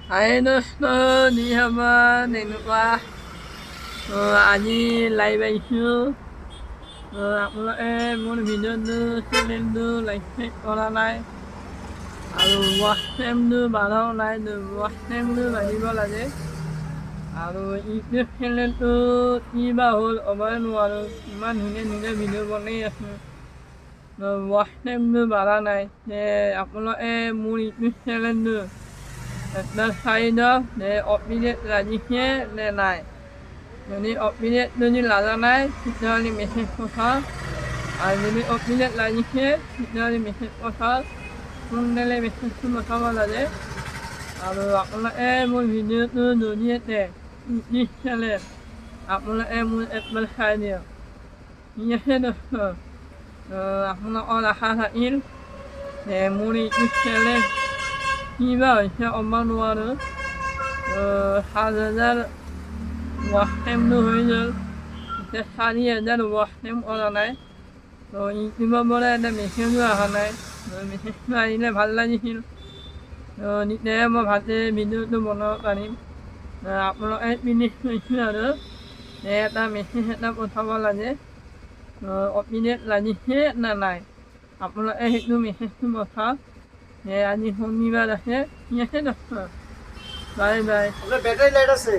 আজি লাইভ আহিছোঁ আপোনালোকে মোৰ ভিডিঅ'টো চেনেলটো লাইক কৰা নাই আৰু ৱাচ টাইমটো বাঢ়াও নাই ৱাচ টাইমটো বাঢ়িব লাগে আৰু ইউটিউব চেনেলটো কিবা হ'ল হ'বই নোৱাৰোঁ ইমান ধুনীয়া ধুনীয়া ভিডিঅ' বনাই আছোঁ ৱাচ টাইমটো বাঢ়া নাই আপোনালোকে মোৰ ইউটিউব চেনেলটো একবাৰ চাই দিয়ক অপিনিয়ন লাগিছে নে নাই যদি অপিনিয়ন যদি লাগা নাই তেতিয়াহ'লে মেছেজ পঠাওক আৰু যদি অপিনিয়ন লাগিছে তেতিয়াহ'লে মেছেজ পঠাওক সোনকালে মেছেজটো পঠাব লাগে আৰু আপোনালোকে মোৰ ভিডিঅ'টোৰ জৰিয়তে ইউটিউব চেনেল আপোনালোকে মোৰ একবাৰ চাই দিয়ক ঠিক আছে দোস্ত আপোনালোকৰ আশা থাকিল মোৰ ইউটিউব চেনেল কিবা হৈছে ক'ব নোৱাৰোঁ 7,000 ৱাচ টাইমটো হৈ গ'ল এতিয়া 4,000 ৱাচ টাইম কৰা নাই ইউটিউবৰ পৰা এটা মেছেজো অহা নাই মেছেজটো আহিলে ভাল লাগিছিল তেতিয়াহে মই ভালকৈ ভিডিঅ'টো বনাব পাৰিম আপোনালোকে প্লিজ কৈছোঁ আৰু এটা মেছেজ এটা পঠাব লাগে অপিনিয়ন লাগিছে নে নাই আপোনালোকে সেইটো মেছেজটো পঠাওক আজি শনিবাৰ আছে ঠিক আছে দোস্ত বাই বাই ব্যাটাৰি লাইট আছে